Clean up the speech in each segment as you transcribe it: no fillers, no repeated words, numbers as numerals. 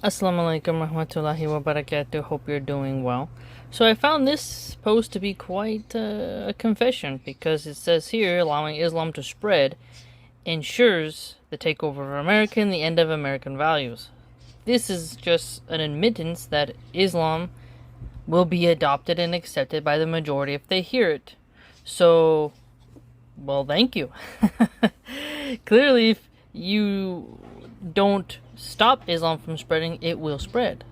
Assalamu alaikum rahmatullahi wa barakatuh. Hope you're doing well. So I found this post to be quite a confession because it says here allowing Islam to spread ensures the takeover of America and the end of American values. This is just an admittance that Islam will be adopted and accepted by the majority if they hear it. So, well, thank you. Clearly, if you don't stop Islam from spreading, it will spread.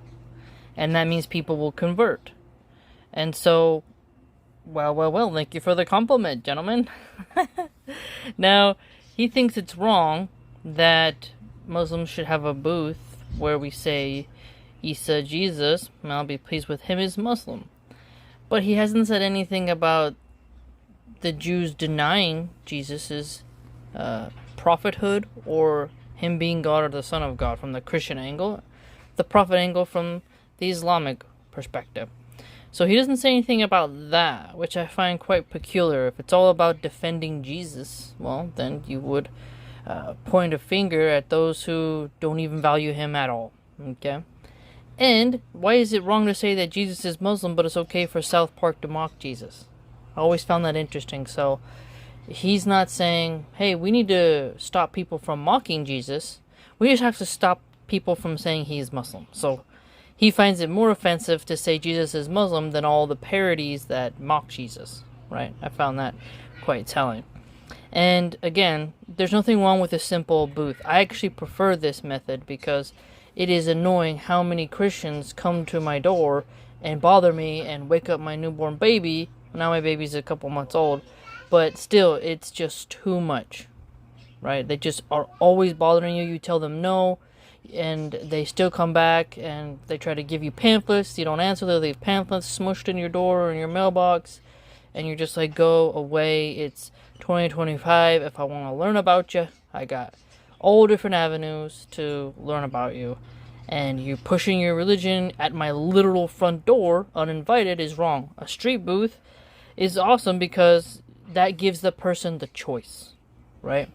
And that means people will convert. And so, well, thank you for the compliment, gentlemen. Now, he thinks it's wrong that Muslims should have a booth where we say Isa, Jesus, may Allah be pleased with him, is Muslim. But he hasn't said anything about the Jews denying Jesus' prophethood or him being God or the Son of God from the Christian angle, the prophet angle from the Islamic perspective. So he doesn't say anything about that, which I find quite peculiar. If it's all about defending Jesus, well, then you would point a finger at those who don't even value him at all. Okay? And why is it wrong to say that Jesus is Muslim, but it's okay for South Park to mock Jesus? I always found that interesting. So he's not saying, hey, we need to stop people from mocking Jesus. We just have to stop people from saying he is Muslim. So he finds it more offensive to say Jesus is Muslim than all the parodies that mock Jesus, right? I found that quite telling. And again, there's nothing wrong with a simple booth. I actually prefer this method because it is annoying how many Christians come to my door and bother me and wake up my newborn baby. Now my baby's a couple months old. But still, it's just too much, right? They just are always bothering you. You tell them no, and they still come back, and they try to give you pamphlets. You don't answer, they leave pamphlets smushed in your door or in your mailbox, and you're just like, go away. It's 2025. If I want to learn about you, I got all different avenues to learn about you. And you pushing your religion at my literal front door, uninvited, is wrong. A street booth is awesome because that gives the person the choice, right?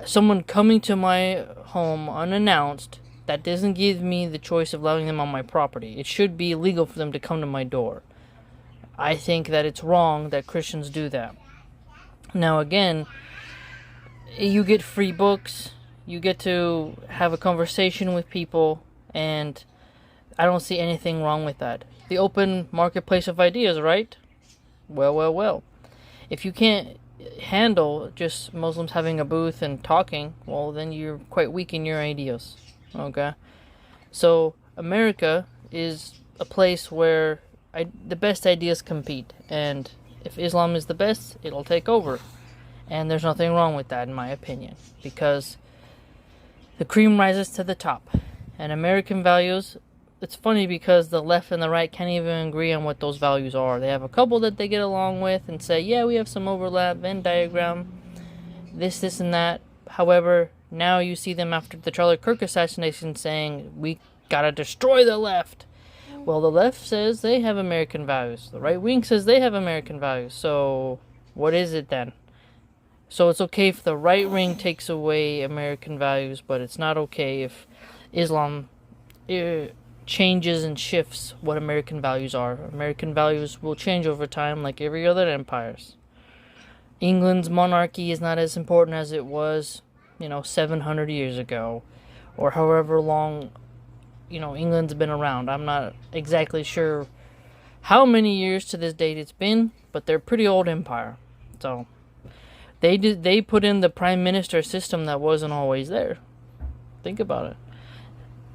Someone coming to my home unannounced, that doesn't give me the choice of allowing them on my property. It should be illegal for them to come to my door. I think that it's wrong that Christians do that. Now again, you get free books, you get to have a conversation with people, and I don't see anything wrong with that. The open marketplace of ideas, right? Well. If you can't handle just Muslims having a booth and talking, well, then you're quite weak in your ideas, okay? So America is a place where the best ideas compete, and if Islam is the best, it'll take over. And there's nothing wrong with that, in my opinion, because the cream rises to the top. And American values, it's funny because the left and the right can't even agree on what those values are. They have a couple that they get along with and say, yeah, we have some overlap, Venn diagram, this, and that. However, now you see them after the Charlie Kirk assassination saying, we gotta destroy the left. Well, the left says they have American values. The right wing says they have American values. So, what is it then? So it's okay if the right wing takes away American values, but it's not okay if Islam changes and shifts what American values are. American values will change over time like every other empires. England's monarchy is not as important as it was, 700 years ago, or however long, England's been around. I'm not exactly sure how many years to this date it's been, but they're a pretty old empire. So they put in the prime minister system that wasn't always there. Think about it.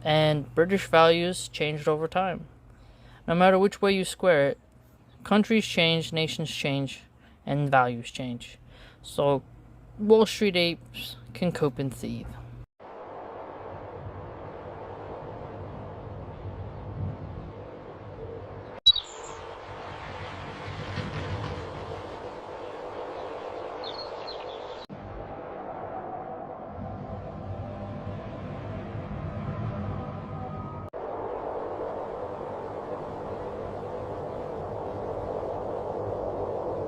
And British values changed over time. No matter which way you square it, countries change, nations change, and values change. So Wall Street apes can cope and seethe.